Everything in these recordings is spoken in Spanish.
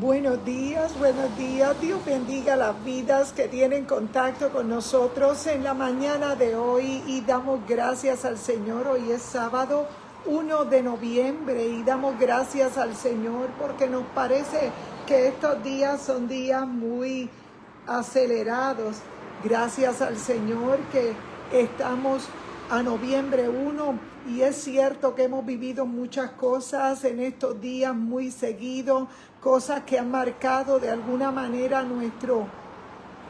Buenos días, buenos días. Dios bendiga las vidas que tienen contacto con nosotros en la mañana de hoy y damos gracias al Señor. Hoy es sábado 1 de noviembre y damos gracias al Señor porque nos parece que estos días son días muy acelerados. Gracias al Señor que estamos a noviembre 1 y es cierto que hemos vivido muchas cosas en estos días muy seguido, cosas que han marcado de alguna manera nuestro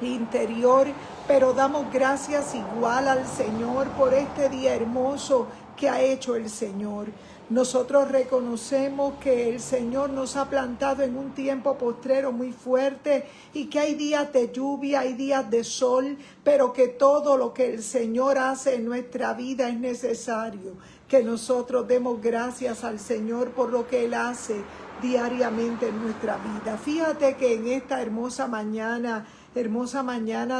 interior, pero damos gracias igual al Señor por este día hermoso que ha hecho el Señor. Nosotros reconocemos que el Señor nos ha plantado en un tiempo postrero muy fuerte y que hay días de lluvia, hay días de sol, pero que todo lo que el Señor hace en nuestra vida es necesario que nosotros demos gracias al Señor por lo que Él hace diariamente en nuestra vida. Fíjate que en esta hermosa mañana,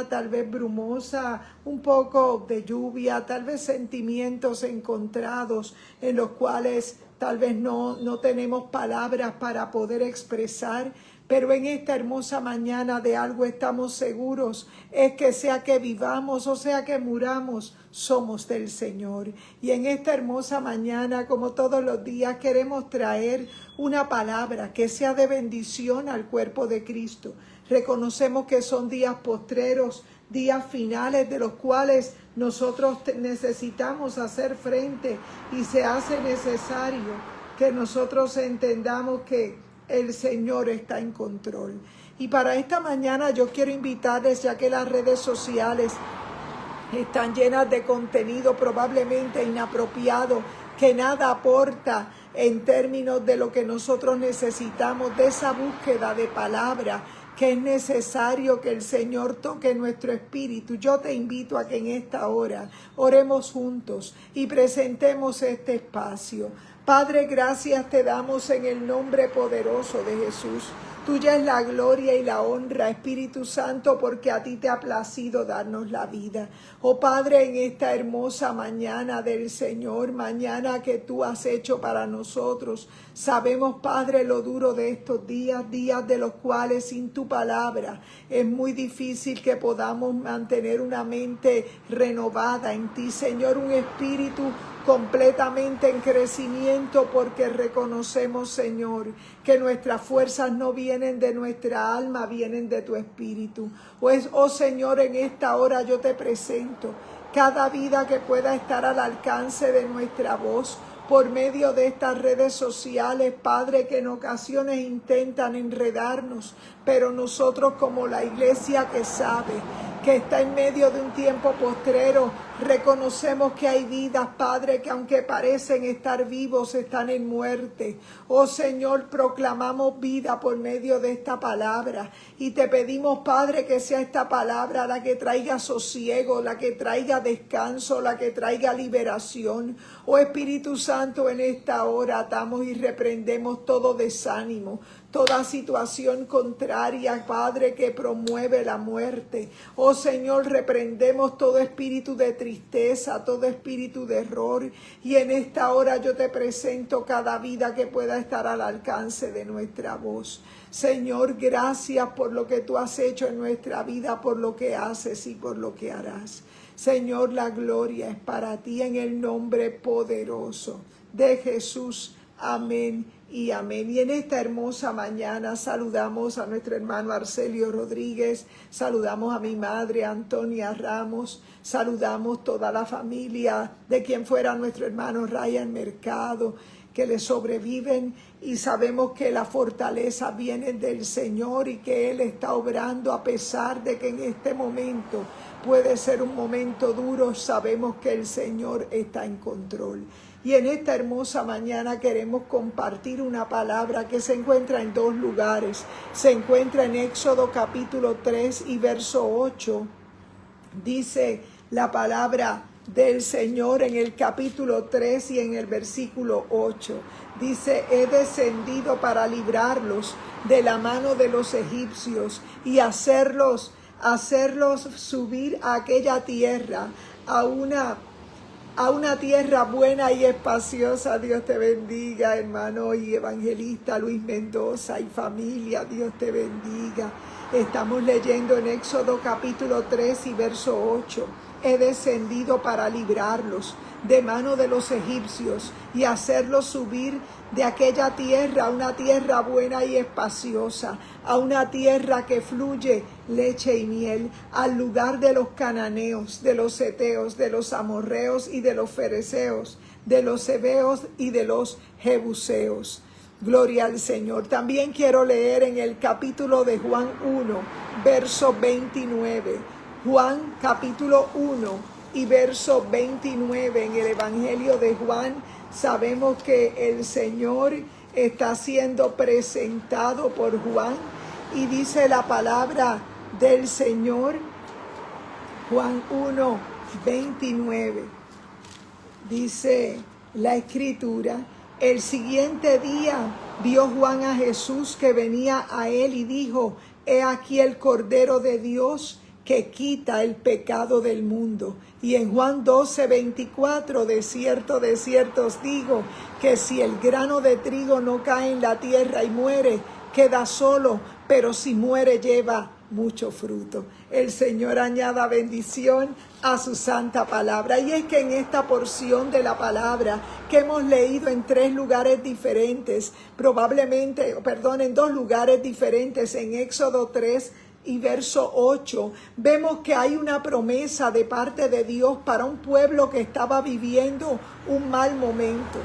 tal vez brumosa, un poco de lluvia, tal vez sentimientos encontrados en los cuales tal vez no tenemos palabras para poder expresar, pero en esta hermosa mañana de algo estamos seguros, es que sea que vivamos o sea que muramos, somos del Señor. Y en esta hermosa mañana, como todos los días, queremos traer una palabra que sea de bendición al cuerpo de Cristo. Reconocemos que son días postreros, días finales de los cuales nosotros necesitamos hacer frente y se hace necesario que nosotros entendamos que el Señor está en control. Y para esta mañana yo quiero invitarles, ya que las redes sociales están llenas de contenido probablemente inapropiado, que nada aporta en términos de lo que nosotros necesitamos, de esa búsqueda de palabra, que es necesario que el Señor toque nuestro espíritu. Yo te invito a que en esta hora oremos juntos y presentemos este espacio. Padre, gracias te damos en el nombre poderoso de Jesús. Tuya es la gloria y la honra, Espíritu Santo, porque a ti te ha placido darnos la vida. Oh Padre, en esta hermosa mañana del Señor, mañana que tú has hecho para nosotros, sabemos, Padre, lo duro de estos días, días de los cuales sin tu palabra es muy difícil que podamos mantener una mente renovada en ti, Señor, un espíritu completamente en crecimiento, porque reconocemos, Señor, que nuestras fuerzas no vienen de nuestra alma, vienen de tu espíritu. Pues, oh Señor, en esta hora yo te presento cada vida que pueda estar al alcance de nuestra voz por medio de estas redes sociales, Padre, que en ocasiones intentan enredarnos, pero nosotros, como la iglesia que sabe que está en medio de un tiempo postrero, reconocemos que hay vidas, Padre, que aunque parecen estar vivos, están en muerte. Oh Señor, proclamamos vida por medio de esta palabra y te pedimos, Padre, que sea esta palabra la que traiga sosiego, la que traiga descanso, la que traiga liberación. Oh Espíritu Santo, en esta hora atamos y reprendemos todo desánimo, toda situación contraria, Padre, que promueve la muerte. Oh Señor, reprendemos todo espíritu de tristeza, todo espíritu de error. Y en esta hora yo te presento cada vida que pueda estar al alcance de nuestra voz. Señor, gracias por lo que tú has hecho en nuestra vida, por lo que haces y por lo que harás. Señor, la gloria es para ti en el nombre poderoso de Jesús. Amén y amén. Y en esta hermosa mañana saludamos a nuestro hermano Arcelio Rodríguez, saludamos a mi madre Antonia Ramos, saludamos toda la familia de quien fuera nuestro hermano Ryan Mercado, que le sobreviven, y sabemos que la fortaleza viene del Señor y que Él está obrando a pesar de que en este momento puede ser un momento duro. Sabemos que el Señor está en control. Y en esta hermosa mañana queremos compartir una palabra que se encuentra en dos lugares. Se encuentra en Éxodo capítulo 3 y verso 8. Dice la palabra del Señor en el capítulo 3 y en el versículo 8. Dice: he descendido para librarlos de la mano de los egipcios y hacerlos subir a aquella tierra, a una a una tierra buena y espaciosa. Dios te bendiga, hermano y evangelista Luis Mendoza y familia. Dios te bendiga. Estamos leyendo en Éxodo capítulo 3 y verso 8. He descendido para librarlos de mano de los egipcios y hacerlos subir de aquella tierra a una tierra buena y espaciosa, a una tierra que fluye leche y miel, al lugar de los cananeos, de los heteos, de los amorreos y de los fereceos, de los heveos y de los jebuseos. Gloria al Señor. También quiero leer en el capítulo de Juan 1, verso 29. Juan capítulo 1 y verso 29 en el Evangelio de Juan. Sabemos que el Señor está siendo presentado por Juan y dice la palabra del Señor. Juan 1, 29. Dice la Escritura: el siguiente día vio Juan a Jesús que venía a él y dijo: he aquí el Cordero de Dios que quita el pecado del mundo. Y en Juan 12, 24, de cierto os digo, que si el grano de trigo no cae en la tierra y muere, queda solo, pero si muere lleva mucho fruto. El Señor añada bendición a su santa palabra. Y es que en esta porción de la palabra que hemos leído en tres lugares diferentes, en dos lugares diferentes, en Éxodo 3 y verso 8, vemos que hay una promesa de parte de Dios para un pueblo que estaba viviendo un mal momento.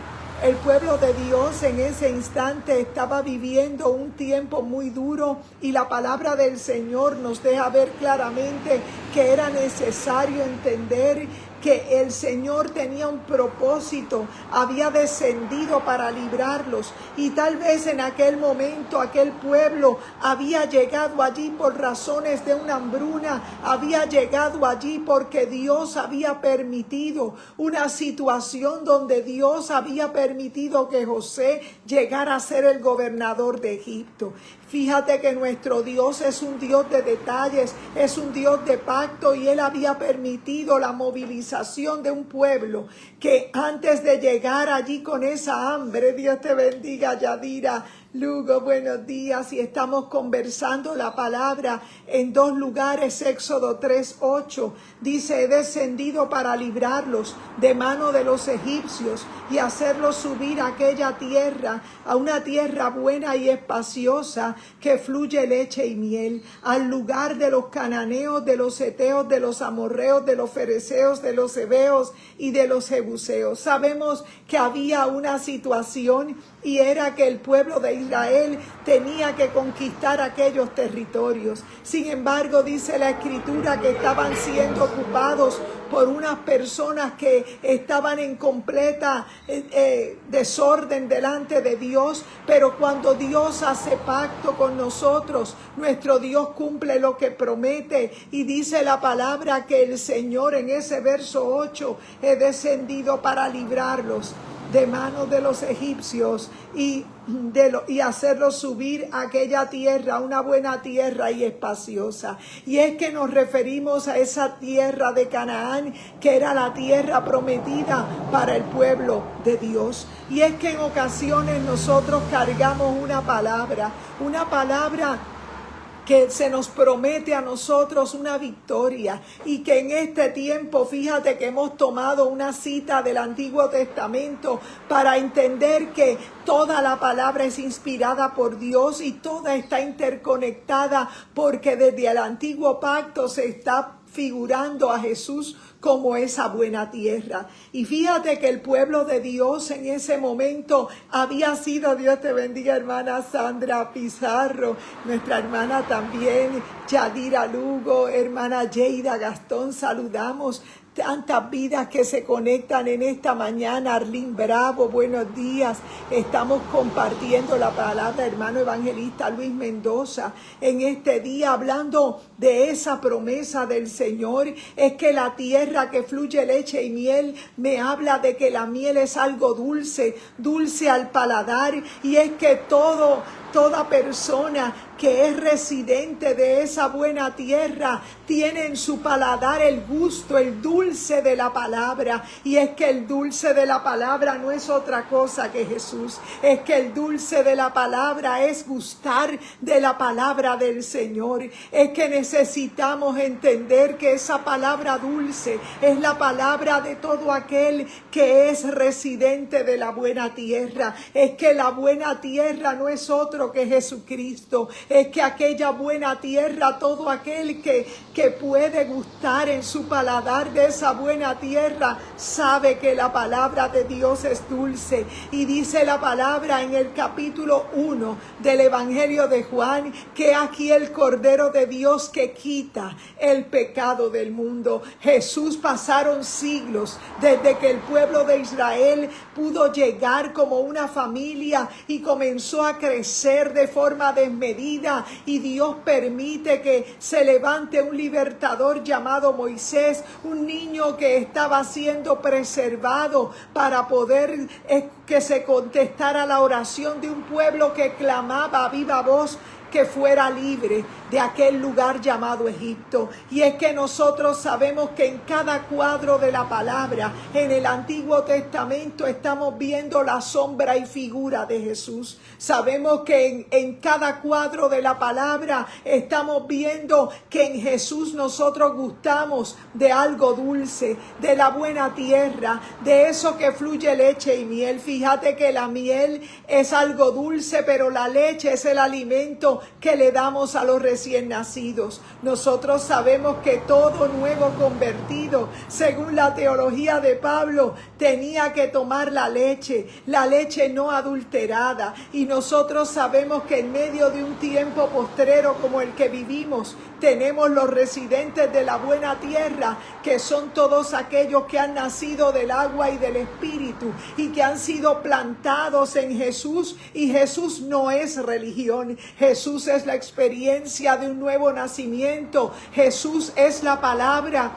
El pueblo de Dios en ese instante estaba viviendo un tiempo muy duro y la palabra del Señor nos deja ver claramente que era necesario entender que el Señor tenía un propósito, había descendido para librarlos, y tal vez en aquel momento aquel pueblo había llegado allí por razones de una hambruna, había llegado allí porque Dios había permitido una situación donde Dios había permitido que José llegara a ser el gobernador de Egipto. Fíjate que nuestro Dios es un Dios de detalles, es un Dios de pacto, y Él había permitido la movilización de un pueblo que antes de llegar allí con esa hambre, Dios te bendiga, Yadira Lugo, buenos días, y estamos conversando la palabra en dos lugares. Éxodo 3:8 dice: he descendido para librarlos de mano de los egipcios y hacerlos subir a aquella tierra, a una tierra buena y espaciosa que fluye leche y miel, al lugar de los cananeos, de los heteos, de los amorreos, de los fereceos, de los heveos y de los jebuseos. Sabemos que había una situación, y era que el pueblo de Israel tenía que conquistar aquellos territorios. Sin embargo, dice la Escritura que estaban siendo ocupados por unas personas que estaban en completa desorden delante de Dios. Pero cuando Dios hace pacto con nosotros, nuestro Dios cumple lo que promete, y dice la palabra que el Señor en ese verso 8: he descendido para librarlos de manos de los egipcios y hacerlos subir a aquella tierra, una buena tierra y espaciosa. Y es que nos referimos a esa tierra de Canaán, que era la tierra prometida para el pueblo de Dios. Y es que en ocasiones nosotros cargamos una palabra que se nos promete a nosotros una victoria, y que en este tiempo, fíjate que hemos tomado una cita del Antiguo Testamento para entender que toda la palabra es inspirada por Dios y toda está interconectada, porque desde el Antiguo Pacto se está figurando a Jesús como esa buena tierra. Y fíjate que el pueblo de Dios en ese momento había sido, Dios te bendiga, hermana Sandra Pizarro, nuestra hermana también, Yadira Lugo, hermana Yeida Gastón, saludamos tantas vidas que se conectan en esta mañana. Arlene Bravo, buenos días. Estamos compartiendo la palabra, hermano evangelista Luis Mendoza, en este día, hablando de esa promesa del Señor. Es que la tierra que fluye leche y miel me habla de que la miel es algo dulce, dulce al paladar, y es que todo Toda persona que es residente de esa buena tierra tiene en su paladar el gusto, el dulce de la palabra. Y es que el dulce de la palabra no es otra cosa que Jesús. Es que el dulce de la palabra es gustar de la palabra del Señor. Es que necesitamos entender que esa palabra dulce es la palabra de todo aquel que es residente de la buena tierra. Es que la buena tierra no es otro que Jesucristo. Es que aquella buena tierra, todo aquel que puede gustar en su paladar de esa buena tierra, sabe que la palabra de Dios es dulce. Y dice la palabra en el capítulo 1 del Evangelio de Juan, que aquí el Cordero de Dios que quita el pecado del mundo. Jesús, pasaron siglos desde que el pueblo de Israel pudo llegar como una familia y comenzó a crecer de forma desmedida, y Dios permite que se levante un libertador llamado Moisés, un niño que estaba siendo preservado para poder que se contestara la oración de un pueblo que clamaba a viva voz que fuera libre de aquel lugar llamado Egipto. Y es que nosotros sabemos que en cada cuadro de la palabra, en el Antiguo Testamento, estamos viendo la sombra y figura de Jesús. Sabemos que en cada cuadro de la palabra estamos viendo que en Jesús nosotros gustamos de algo dulce, de la buena tierra, de eso que fluye leche y miel. Fíjate que la miel es algo dulce, pero la leche es el alimento que le damos a los recién nacidos. Nosotros sabemos que todo nuevo convertido, según la teología de Pablo, tenía que tomar la leche no adulterada. Y nosotros sabemos que en medio de un tiempo postrero como el que vivimos, tenemos los residentes de la buena tierra, que son todos aquellos que han nacido del agua y del Espíritu y que han sido plantados en Jesús. Y Jesús no es religión, Jesús es la experiencia de un nuevo nacimiento. Jesús es la palabra.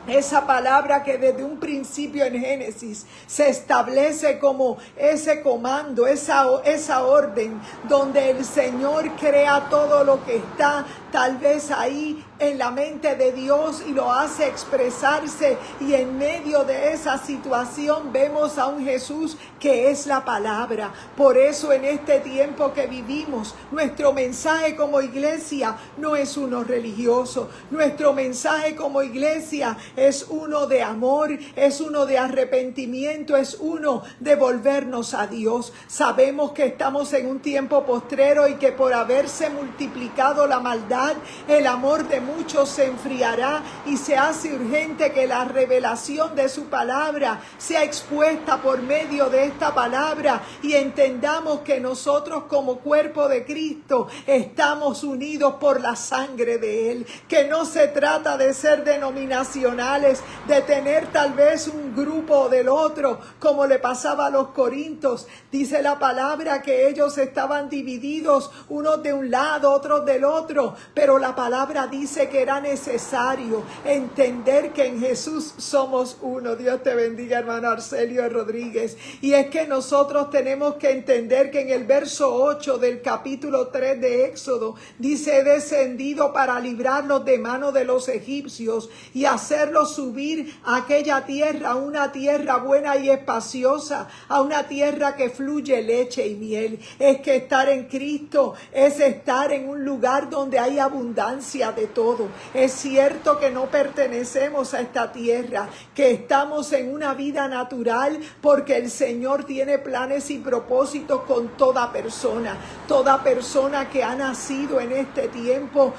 Esa palabra que desde un principio en Génesis se establece como ese comando, esa orden donde el Señor crea todo lo que está tal vez ahí en la mente de Dios y lo hace expresarse, y en medio de esa situación vemos a un Jesús que es la palabra. Por eso en este tiempo que vivimos, nuestro mensaje como iglesia no es uno religioso. Nuestro mensaje como iglesia es uno de amor, es uno de arrepentimiento, es uno de volvernos a Dios. Sabemos que estamos en un tiempo postrero y que por haberse multiplicado la maldad, el amor de muchos se enfriará, y se hace urgente que la revelación de su palabra sea expuesta por medio de esta palabra, y entendamos que nosotros como cuerpo de Cristo estamos unidos por la sangre de Él, que no se trata de ser denominacionales, de tener tal vez un grupo del otro, como le pasaba a los corintios. Dice la palabra que ellos estaban divididos, unos de un lado, otros del otro, pero la palabra dice que era necesario entender que en Jesús somos uno. Dios te bendiga, hermano Arcelio Rodríguez. Y es que nosotros tenemos que entender que en el verso 8 del capítulo 3 de Éxodo dice: he descendido para librarlos de mano de los egipcios y hacerlos subir a aquella tierra, una tierra buena y espaciosa, a una tierra que fluye leche y miel. Es que estar en Cristo es estar en un lugar donde hay abundancia de todo. Es cierto que no pertenecemos a esta tierra, que estamos en una vida natural, porque el Señor tiene planes y propósitos con toda persona que ha nacido en este tiempo.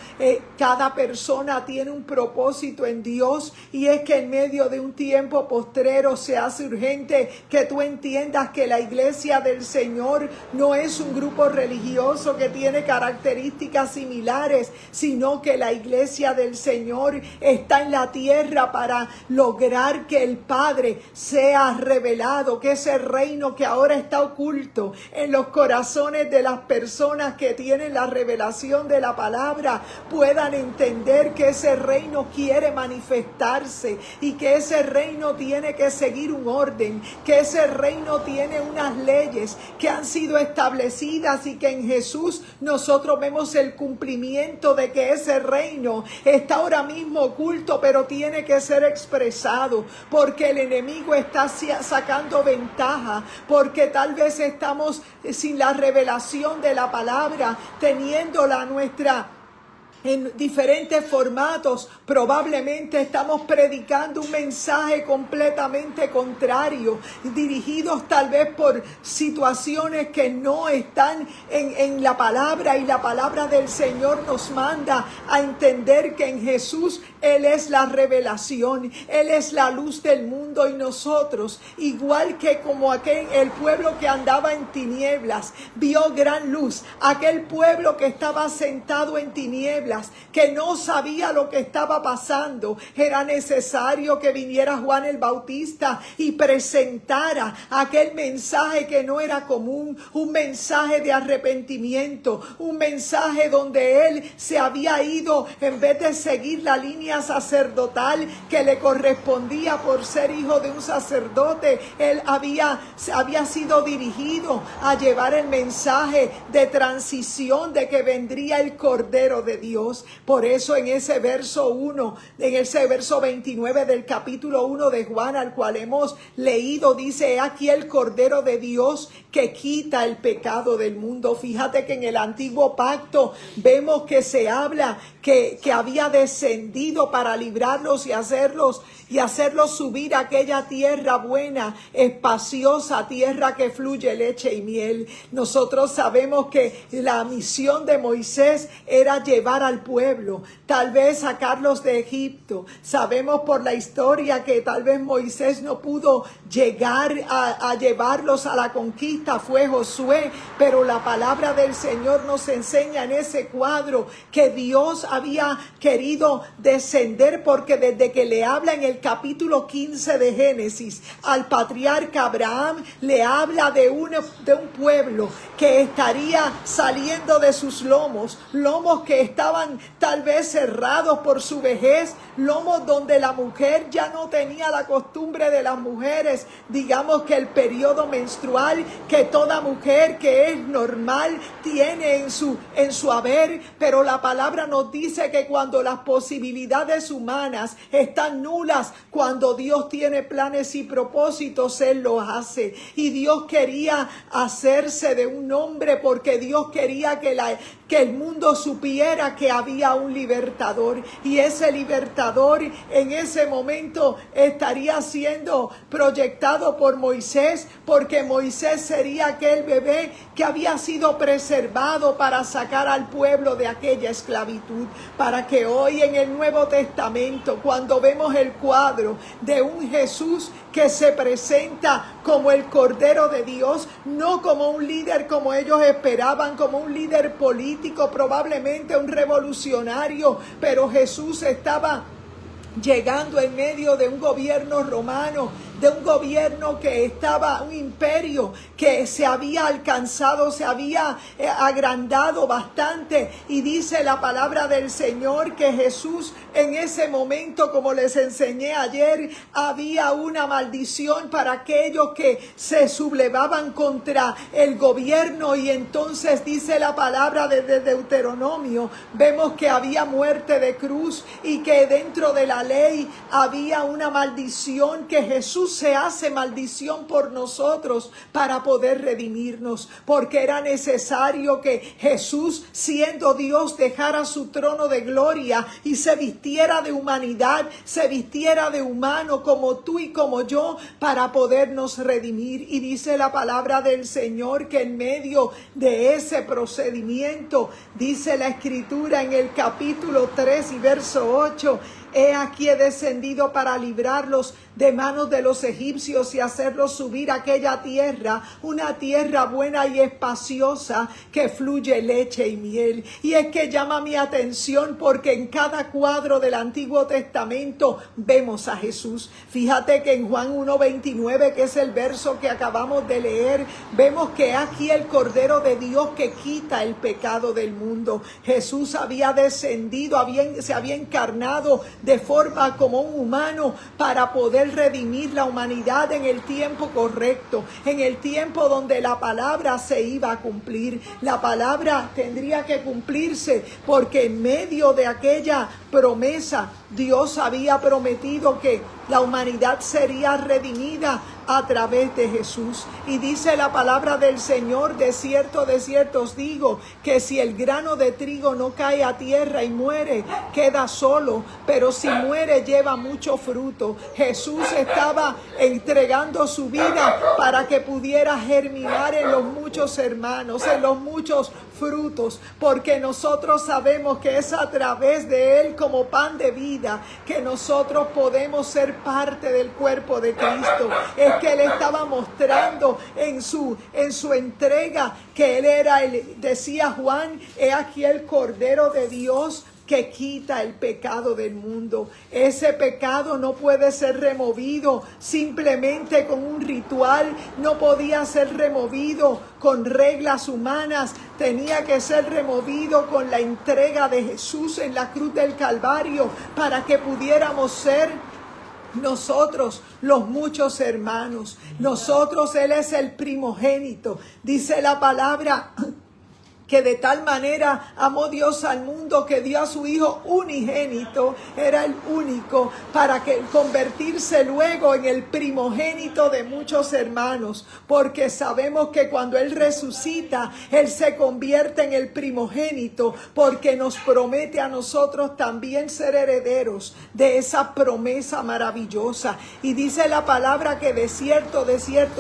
Cada persona tiene un propósito en Dios, y es que en medio de un tiempo postrero se hace urgente que tú entiendas que la iglesia del Señor no es un grupo religioso que tiene características similares, sino que la iglesia iglesia del Señor está en la tierra para lograr que el Padre sea revelado, que ese reino que ahora está oculto en los corazones de las personas que tienen la revelación de la palabra puedan entender que ese reino quiere manifestarse y que ese reino tiene que seguir un orden, que ese reino tiene unas leyes que han sido establecidas y que en Jesús nosotros vemos el cumplimiento de que ese reino está ahora mismo oculto, pero tiene que ser expresado porque el enemigo está sacando ventaja, porque tal vez estamos sin la revelación de la palabra, teniéndola nuestra en diferentes formatos. Probablemente estamos predicando un mensaje completamente contrario, dirigidos tal vez por situaciones que no están en la palabra, y la palabra del Señor nos manda a entender que en Jesús Él es la revelación, Él es la luz del mundo, y nosotros, igual que como el pueblo que andaba en tinieblas, vio gran luz, aquel pueblo que estaba sentado en tinieblas, que no sabía lo que estaba pasando, era necesario que viniera Juan el Bautista y presentara aquel mensaje que no era común, un mensaje de arrepentimiento, un mensaje donde él se había ido, en vez de seguir la línea sacerdotal que le correspondía por ser hijo de un sacerdote, él había sido dirigido a llevar el mensaje de transición de que vendría el Cordero de Dios. Por eso en ese verso 1, en ese verso 29 del capítulo 1 de Juan, al cual hemos leído, dice: "He aquí el Cordero de Dios que quita el pecado del mundo". Fíjate que en el antiguo pacto vemos que se habla que había descendido para librarlos y hacerlos subir a aquella tierra buena, espaciosa, tierra que fluye leche y miel. Nosotros sabemos que la misión de Moisés era llevar al pueblo, tal vez sacarlos de Egipto. Sabemos por la historia que tal vez Moisés no pudo llegar a llevarlos a la conquista, fue Josué, pero la palabra del Señor nos enseña en ese cuadro que Dios había querido descender, porque desde que le habla en el capítulo 15 de Génesis al patriarca Abraham, le habla de un pueblo que estaría saliendo de sus lomos que estaban tal vez cerrados por su vejez, lomos donde la mujer ya no tenía la costumbre de las mujeres, digamos que el periodo menstrual que toda mujer que es normal tiene en su haber, pero la palabra nos dice que cuando las posibilidades humanas están nulas, cuando Dios tiene planes y propósitos, Él lo hace. Y Dios quería hacerse de un hombre porque Dios quería que el mundo supiera que había un libertador, y ese libertador en ese momento estaría siendo proyectado por Moisés, porque Moisés sería aquel bebé que había sido preservado para sacar al pueblo de aquella esclavitud, para que hoy en el Nuevo Testamento, cuando vemos el cuadro de un Jesús que se presenta como el Cordero de Dios, no como un líder como ellos esperaban, como un líder político, probablemente un revolucionario, pero Jesús estaba llegando en medio de un gobierno romano, de un gobierno que estaba, un imperio que se había alcanzado, se había agrandado bastante, y dice la palabra del Señor que Jesús en ese momento, como les enseñé ayer, había una maldición para aquellos que se sublevaban contra el gobierno, y entonces dice la palabra desde Deuteronomio, vemos que había muerte de cruz y que dentro de la ley había una maldición, que Jesús se hace maldición por nosotros para poder redimirnos, porque era necesario que Jesús, siendo Dios, dejara su trono de gloria y se vistiera de humanidad, se vistiera de humano como tú y como yo, para podernos redimir. Y dice la palabra del Señor que en medio de ese procedimiento, dice la Escritura en el capítulo 3 y verso 8, "He aquí he descendido para librarlos de manos de los egipcios y hacerlos subir a aquella tierra, una tierra buena y espaciosa que fluye leche y miel. Y es que llama mi atención porque en cada cuadro del Antiguo Testamento vemos a Jesús. Fíjate que en Juan 1:29, que es el verso que acabamos de leer, vemos que aquí el Cordero de Dios que quita el pecado del mundo. Jesús había descendido, se había encarnado de forma como un humano para poder redimir la humanidad en el tiempo correcto, en el tiempo donde la palabra se iba a cumplir. La palabra tendría que cumplirse porque en medio de aquella promesa Dios había prometido que la humanidad sería redimida a través de Jesús. Y dice la palabra del Señor: de cierto os digo, que si el grano de trigo no cae a tierra y muere, queda solo, pero si muere lleva mucho fruto. Jesús estaba entregando su vida para que pudiera germinar en los muchos hermanos, en los muchos frutos, porque nosotros sabemos que es a través de Él, como pan de vida, que nosotros podemos ser parte del cuerpo de Cristo. Es que Él estaba mostrando en su entrega que Él era, decía Juan: he aquí el Cordero de Dios que quita el pecado del mundo. Ese pecado no puede ser removido simplemente con un ritual, no podía ser removido con reglas humanas, tenía que ser removido con la entrega de Jesús en la cruz del Calvario, para que pudiéramos ser nosotros los muchos hermanos. Nosotros, Él es el primogénito. Dice la palabra que de tal manera amó Dios al mundo que dio a su Hijo unigénito, era el único, para que convertirse luego en el primogénito de muchos hermanos, porque sabemos que cuando Él resucita, Él se convierte en el primogénito, porque nos promete a nosotros también ser herederos de esa promesa maravillosa. Y dice la palabra que de cierto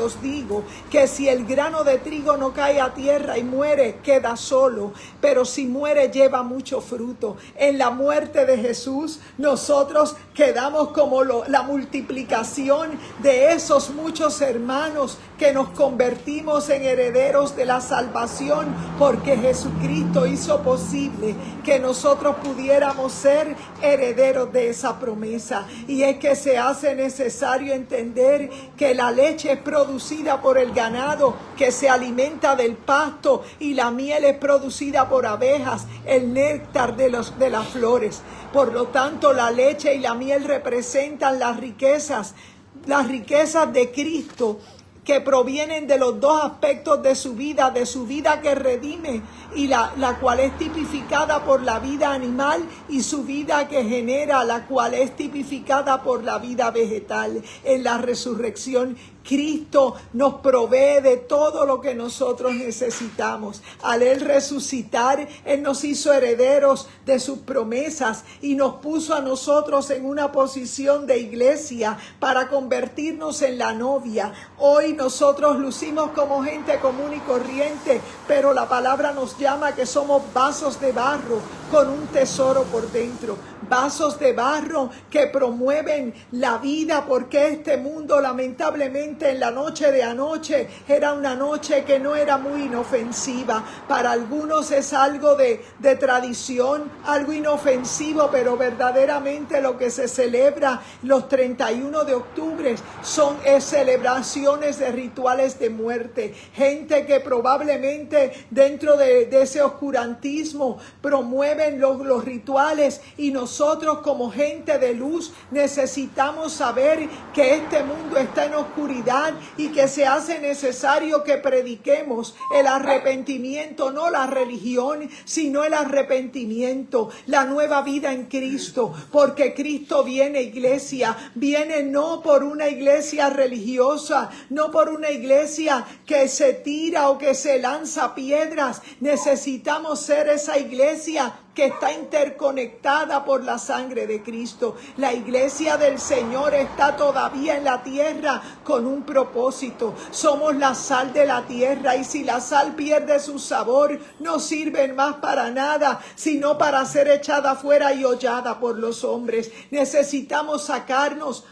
os digo, que si el grano de trigo no cae a tierra y muere, queda solo, pero si muere lleva mucho fruto. En la muerte de Jesús nosotros quedamos como la multiplicación de esos muchos hermanos que nos convertimos en herederos de la salvación, porque Jesucristo hizo posible que nosotros pudiéramos ser herederos de esa promesa. Y es que se hace necesario entender que la leche es producida por el ganado que se alimenta del pasto, y la miel es producida por abejas, el néctar de las flores. Por lo tanto, la leche y la miel representan las riquezas de Cristo, que provienen de los dos aspectos de su vida que redime, y la cual es tipificada por la vida animal, y su vida que genera, la cual es tipificada por la vida vegetal. En la resurrección, Cristo nos provee de todo lo que nosotros necesitamos. Al Él resucitar, Él nos hizo herederos de sus promesas y nos puso a nosotros en una posición de iglesia para convertirnos en la novia. Hoy nosotros lucimos como gente común y corriente, pero la palabra nos llama que somos vasos de barro con un tesoro por dentro. Vasos de barro que promueven la vida, porque este mundo, lamentablemente, en la noche de anoche era una noche que no era muy inofensiva. Para algunos es algo de tradición, algo inofensivo, pero verdaderamente lo que se celebra los 31 de octubre son celebraciones de rituales de muerte. Gente que probablemente dentro de ese oscurantismo promueven los rituales, y nosotros como gente de luz necesitamos saber que este mundo está en oscuridad y que se hace necesario que prediquemos el arrepentimiento, no la religión, sino el arrepentimiento, la nueva vida en Cristo, porque Cristo viene, iglesia, viene no por una iglesia religiosa, no por una iglesia que se tira o que se lanza piedras. Necesitamos ser esa iglesia que está interconectada por la sangre de Cristo. La iglesia del Señor está todavía en la tierra con un propósito. Somos la sal de la tierra, y si la sal pierde su sabor, no sirve más para nada, sino para ser echada fuera y hollada por los hombres. Necesitamos sacarnos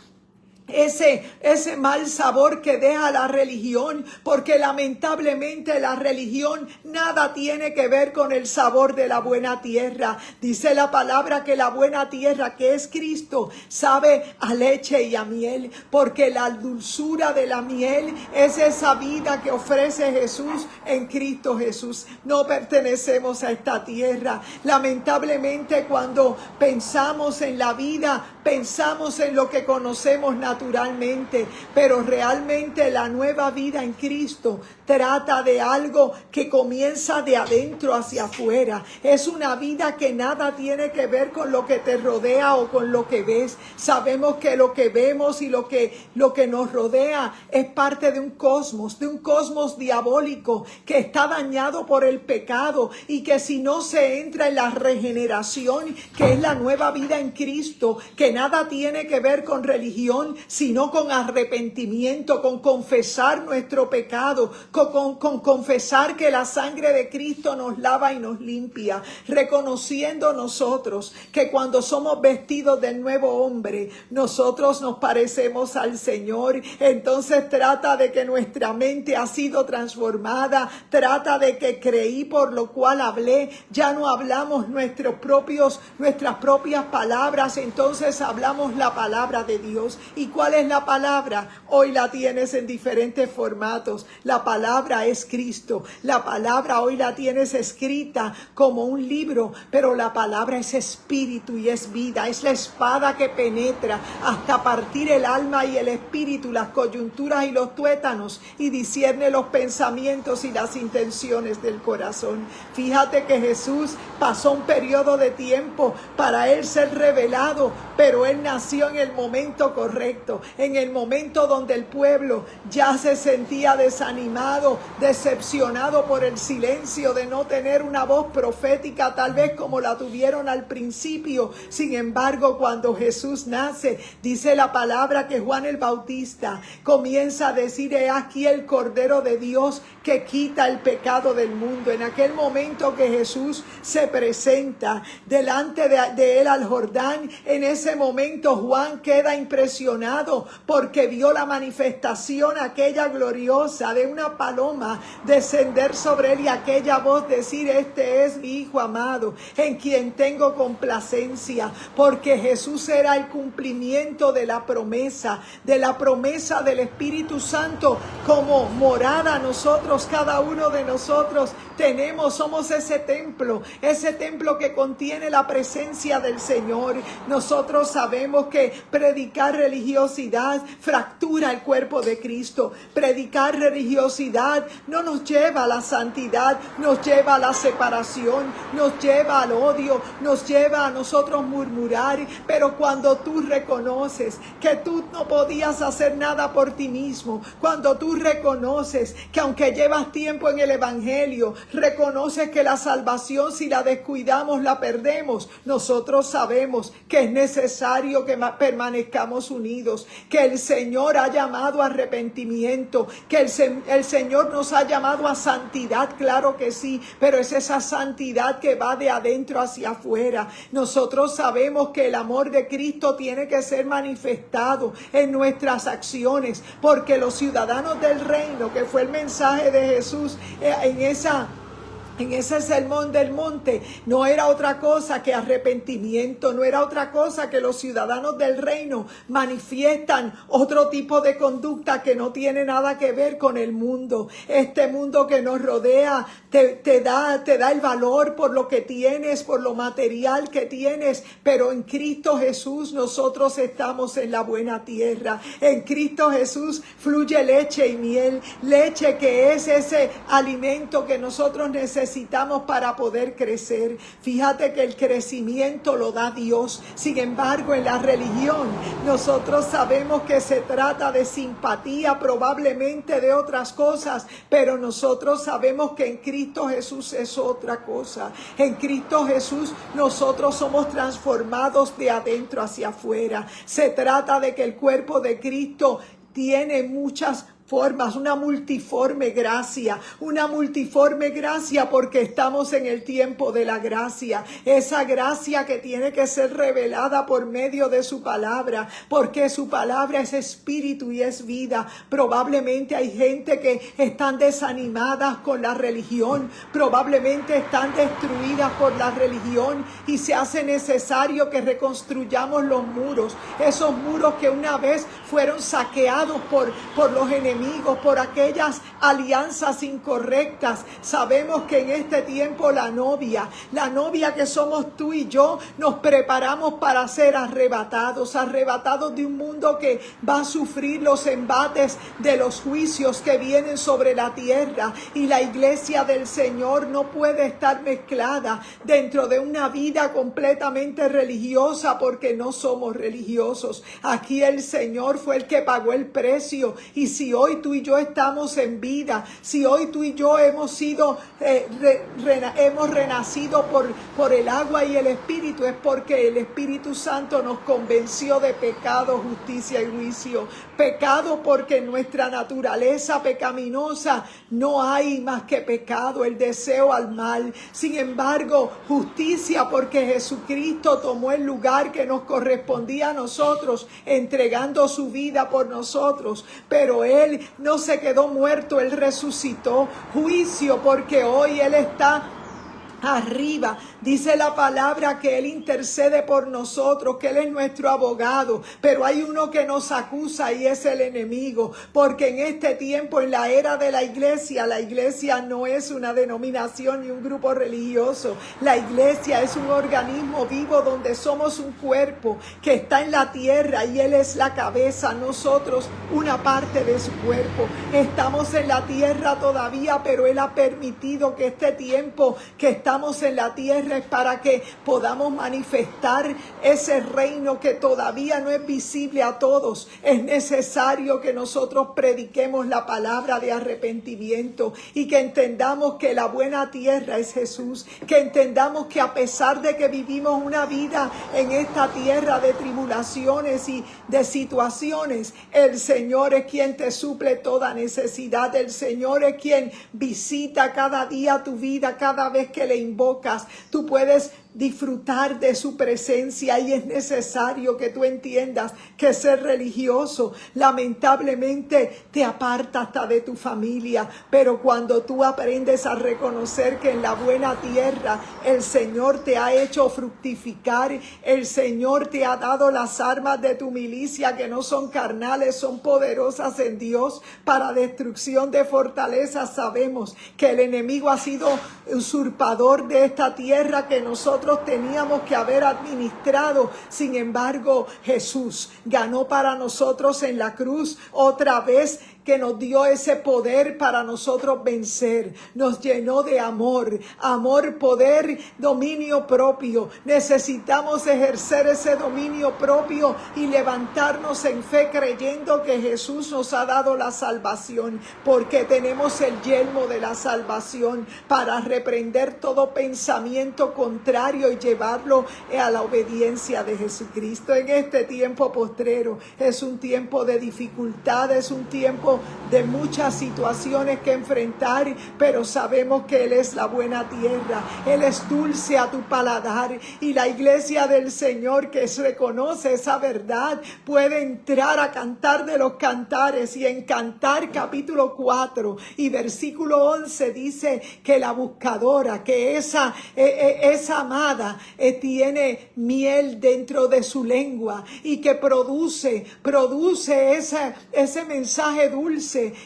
ese mal sabor que deja la religión, porque lamentablemente la religión nada tiene que ver con el sabor de la buena tierra. Dice la palabra que la buena tierra, que es Cristo, sabe a leche y a miel, porque la dulzura de la miel es esa vida que ofrece Jesús en Cristo Jesús. No pertenecemos a esta tierra. Lamentablemente, cuando pensamos en la vida, pensamos en lo que conocemos naturalmente, pero realmente la nueva vida en Cristo trata de algo que comienza de adentro hacia afuera. Es una vida que nada tiene que ver con lo que te rodea o con lo que ves. Sabemos que lo que vemos y lo que nos rodea es parte de un cosmos diabólico que está dañado por el pecado, y que si no se entra en la regeneración, que es la nueva vida en Cristo, que nada tiene que ver con religión, sino con arrepentimiento, con confesar nuestro pecado, con confesar que la sangre de Cristo nos lava y nos limpia, reconociendo nosotros que cuando somos vestidos del nuevo hombre, nosotros nos parecemos al Señor. Entonces trata de que nuestra mente ha sido transformada, trata de que creí por lo cual hablé, ya no hablamos nuestras propias palabras, entonces hablamos la palabra de Dios. ¿Y cuál es la palabra? Hoy la tienes en diferentes formatos. La palabra es Cristo. La palabra hoy la tienes escrita como un libro, pero la palabra es espíritu y es vida. Es la espada que penetra hasta partir el alma y el espíritu, las coyunturas y los tuétanos, y discierne los pensamientos y las intenciones del corazón. Fíjate que Jesús pasó un periodo de tiempo para él ser revelado, pero él nació en el momento correcto, en el momento donde el pueblo ya se sentía desanimado, decepcionado por el silencio de no tener una voz profética tal vez como la tuvieron al principio. Sin embargo, cuando Jesús nace, dice la palabra que Juan el Bautista comienza a decir: he aquí el Cordero de Dios que quita el pecado del mundo. En aquel momento que Jesús se presenta delante de él al Jordán, en ese momento Juan queda impresionado porque vio la manifestación aquella gloriosa de una paloma descender sobre él, y aquella voz decir: este es mi Hijo amado, en quien tengo complacencia. Porque Jesús era el cumplimiento de la promesa del Espíritu Santo como morada. Nosotros, cada uno de nosotros somos ese templo que contiene la presencia del Señor. Nosotros sabemos que predicar religiosidad fractura el cuerpo de Cristo. Predicar religiosidad no nos lleva a la santidad, nos lleva a la separación, nos lleva al odio, nos lleva a nosotros murmurar. Pero cuando tú reconoces que tú no podías hacer nada por ti mismo, cuando tú reconoces que aunque llevas tiempo en el Evangelio, reconoces que la salvación, si la descuidamos, la perdemos, nosotros sabemos que es necesario que permanezcamos unidos, que el Señor ha llamado a arrepentimiento, que el Señor nos ha llamado a santidad, claro que sí, pero es esa santidad que va de adentro hacia afuera. Nosotros sabemos que el amor de Cristo tiene que ser manifestado en nuestras acciones, porque los ciudadanos del reino, que fue el mensaje de Jesús en ese sermón del monte, no era otra cosa que arrepentimiento, no era otra cosa que los ciudadanos del reino manifiestan otro tipo de conducta que no tiene nada que ver con el mundo. Este mundo que nos rodea te da el valor por lo que tienes, por lo material que tienes, pero en Cristo Jesús nosotros estamos en la buena tierra. En Cristo Jesús fluye leche y miel, leche que es ese alimento que nosotros necesitamos para poder crecer. Fíjate que el crecimiento lo da Dios. Sin embargo, en la religión nosotros sabemos que se trata de simpatía, probablemente de otras cosas, pero nosotros sabemos que en Cristo Jesús es otra cosa. En Cristo Jesús nosotros somos transformados de adentro hacia afuera. Se trata de que el cuerpo de Cristo tiene muchas formas, una multiforme gracia porque estamos en el tiempo de la gracia, esa gracia que tiene que ser revelada por medio de su palabra, porque su palabra es espíritu y es vida. Probablemente hay gente que están desanimadas con la religión, probablemente están destruidas por la religión y se hace necesario que reconstruyamos los muros, esos muros que una vez fueron saqueados por los enemigos, por aquellas alianzas incorrectas. Sabemos que en este tiempo la novia que somos tú y yo, nos preparamos para ser arrebatados de un mundo que va a sufrir los embates de los juicios que vienen sobre la tierra, y la iglesia del Señor no puede estar mezclada dentro de una vida completamente religiosa, porque no somos religiosos. Aquí el Señor fue el que pagó el precio, y si hoy tú y yo estamos en vida, si hoy tú y yo hemos sido hemos renacido por el agua y el Espíritu, es porque el Espíritu Santo nos convenció de pecado, justicia y juicio. Pecado porque en nuestra naturaleza pecaminosa no hay más que pecado, el deseo al mal. Sin embargo, justicia porque Jesucristo tomó el lugar que nos correspondía a nosotros, entregando su vida por nosotros. Pero Él no se quedó muerto, Él resucitó. Juicio porque hoy Él está arriba. Dice la palabra que Él intercede por nosotros, que Él es nuestro abogado, pero hay uno que nos acusa y es el enemigo, porque en este tiempo, en la era de la iglesia no es una denominación ni un grupo religioso. La iglesia es un organismo vivo donde somos un cuerpo que está en la tierra y Él es la cabeza, nosotros una parte de su cuerpo. Estamos en la tierra todavía, pero Él ha permitido que este tiempo que estamos en la tierra es para que podamos manifestar ese reino que todavía no es visible a todos. Es necesario que nosotros prediquemos la palabra de arrepentimiento y que entendamos que la buena tierra es Jesús, que entendamos que a pesar de que vivimos una vida en esta tierra de tribulaciones y de situaciones, el Señor es quien te suple toda necesidad. El Señor es quien visita cada día tu vida, cada vez que le invocas. Tú puedes disfrutar de su presencia, y es necesario que tú entiendas que ser religioso lamentablemente te aparta hasta de tu familia, pero cuando tú aprendes a reconocer que en la buena tierra el Señor te ha hecho fructificar, el Señor te ha dado las armas de tu milicia, que no son carnales, son poderosas en Dios para destrucción de fortalezas. Sabemos que el enemigo ha sido usurpador de esta tierra que nosotros teníamos que haber administrado. Sin embargo, Jesús ganó para nosotros en la cruz otra vez, que nos dio ese poder para nosotros vencer. Nos llenó de amor, poder, dominio propio. Necesitamos ejercer ese dominio propio y levantarnos en fe, creyendo que Jesús nos ha dado la salvación, porque tenemos el yelmo de la salvación para reprender todo pensamiento contrario y llevarlo a la obediencia de Jesucristo. En este tiempo postrero es un tiempo de dificultad, es un tiempo de muchas situaciones que enfrentar, pero sabemos que Él es la buena tierra, Él es dulce a tu paladar, y la iglesia del Señor que reconoce esa verdad puede entrar a Cantar de los Cantares, y en Cantar capítulo 4 y versículo 11 dice que la buscadora, que esa amada tiene miel dentro de su lengua, y que produce ese mensaje dulce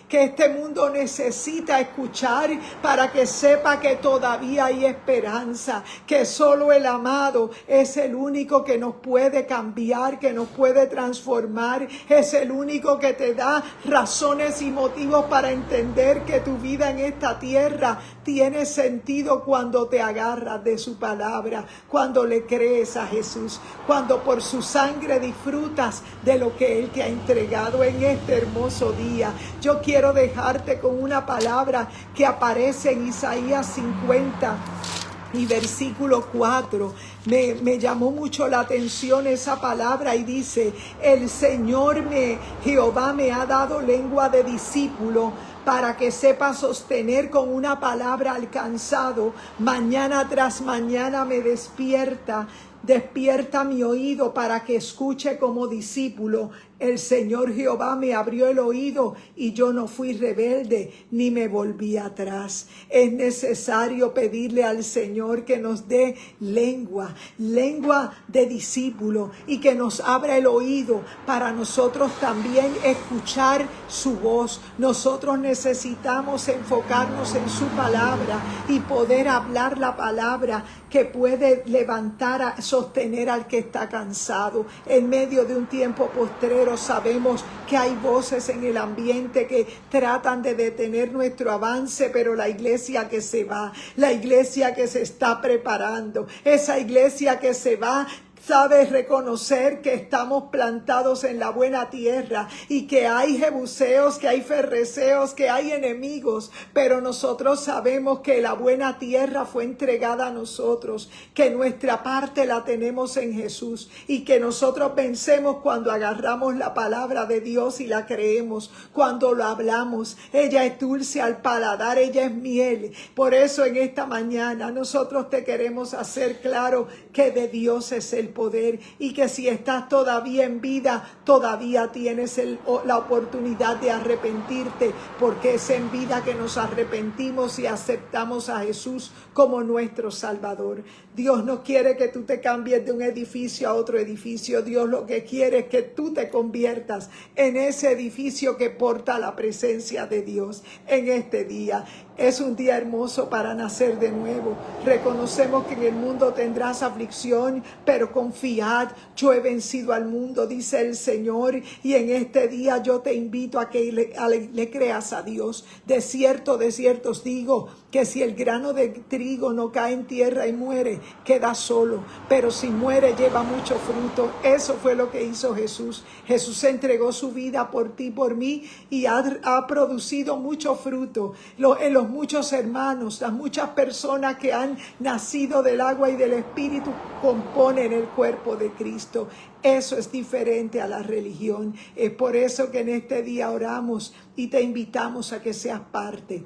que este mundo necesita escuchar para que sepa que todavía hay esperanza, que solo el amado es el único que nos puede cambiar, que nos puede transformar, es el único que te da razones y motivos para entender que tu vida en esta tierra tiene sentido cuando te agarras de su palabra, cuando le crees a Jesús, cuando por su sangre disfrutas de lo que Él te ha entregado en este hermoso día. Yo quiero dejarte con una palabra que aparece en Isaías 50 Y versículo 4, me llamó mucho la atención esa palabra y dice, el Señor Jehová me ha dado lengua de discípulo para que sepa sostener con una palabra alcanzado. Mañana tras mañana me despierta mi oído para que escuche como discípulo. El Señor Jehová me abrió el oído y yo no fui rebelde ni me volví atrás. Es necesario pedirle al Señor que nos dé lengua de discípulo y que nos abra el oído para nosotros también escuchar su voz. Nosotros necesitamos enfocarnos en su palabra y poder hablar la palabra que puede levantar, sostener al que está cansado. En medio de un tiempo postrero sabemos que hay voces en el ambiente que tratan de detener nuestro avance, pero la iglesia que se va, la iglesia que se está preparando, esa iglesia que se va, sabe reconocer que estamos plantados en la buena tierra y que hay jebuseos, que hay ferreseos, que hay enemigos, pero nosotros sabemos que la buena tierra fue entregada a nosotros, que nuestra parte la tenemos en Jesús y que nosotros vencemos cuando agarramos la palabra de Dios y la creemos, cuando lo hablamos. Ella es dulce al paladar, ella es miel. Por eso en esta mañana nosotros te queremos hacer claro que de Dios es el poder y que si estás todavía en vida, todavía tienes la oportunidad de arrepentirte, porque es en vida que nos arrepentimos y aceptamos a Jesús como nuestro Salvador. Dios no quiere que tú te cambies de un edificio a otro edificio. Dios lo que quiere es que tú te conviertas en ese edificio que porta la presencia de Dios en este día. Es un día hermoso para nacer de nuevo. Reconocemos que en el mundo tendrás aflicción, pero confiad, yo he vencido al mundo, dice el Señor, y en este día yo te invito a que le creas a Dios. De cierto os digo, que si el grano de trigo no cae en tierra y muere, queda solo, pero si muere lleva mucho fruto. Eso fue lo que hizo Jesús. Jesús entregó su vida por ti, por mí, y ha producido mucho fruto. Los muchos hermanos, las muchas personas que han nacido del agua y del Espíritu componen el cuerpo de Cristo. Eso es diferente a la religión. Es por eso que en este día oramos y te invitamos a que seas parte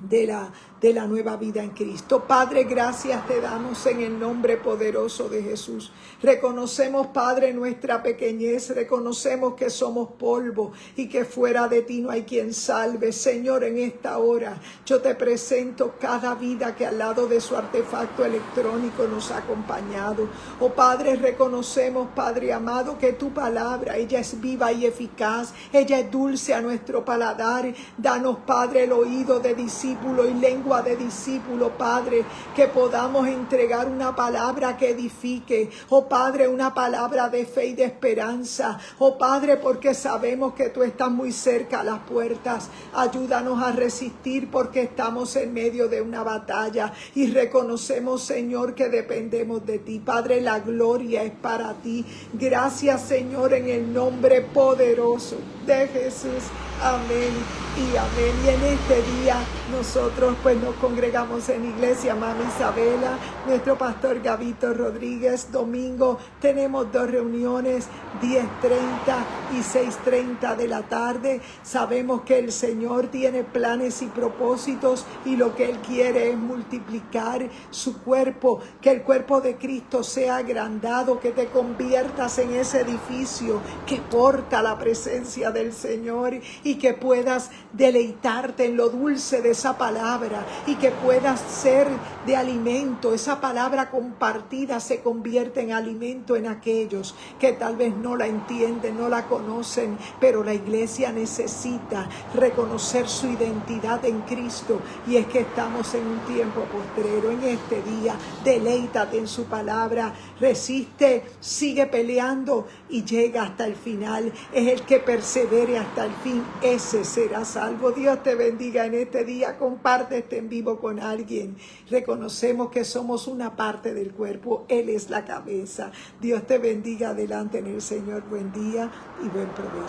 de la nueva vida en Cristo. Padre, gracias te damos en el nombre poderoso de Jesús. Reconocemos, Padre, nuestra pequeñez, reconocemos que somos polvo y que fuera de ti no hay quien salve. Señor, en esta hora yo te presento cada vida que al lado de su artefacto electrónico nos ha acompañado. Oh Padre, reconocemos, Padre amado, que tu palabra, ella es viva y eficaz, ella es dulce a nuestro paladar. Danos, Padre, el oído de discípulo y lengua de discípulo, Padre, que podamos entregar una palabra que edifique, oh Padre, una palabra de fe y de esperanza, oh Padre, porque sabemos que tú estás muy cerca a las puertas. Ayúdanos a resistir porque estamos en medio de una batalla y reconocemos, Señor, que dependemos de ti. Padre, la gloria es para ti. Gracias, Señor, en el nombre poderoso de Jesús. Amén y amén. Y en este día nosotros pues nos congregamos en iglesia Mami Isabela, nuestro pastor Gabito Rodríguez. Domingo tenemos 2 reuniones, 10:30 y 6:30 de la tarde. Sabemos que el Señor tiene planes y propósitos y lo que Él quiere es multiplicar su cuerpo, que el cuerpo de Cristo sea agrandado, que te conviertas en ese edificio que porta la presencia del Señor y que puedas deleitarte en lo dulce de esa palabra y que puedas ser de alimento. Esa palabra compartida se convierte en alimento en aquellos que tal vez no la entienden, no la conocen, pero la iglesia necesita reconocer su identidad en Cristo, y es que estamos en un tiempo postrero. En este día, deleítate en su palabra, resiste, sigue peleando y llega hasta el final. Es el que persevere hasta el fin, ese será salvo. Dios te bendiga en este día. Comparte este en vivo con alguien. Reconocemos que somos una parte del cuerpo. Él es la cabeza. Dios te bendiga. Adelante en el Señor. Buen día y buen provecho.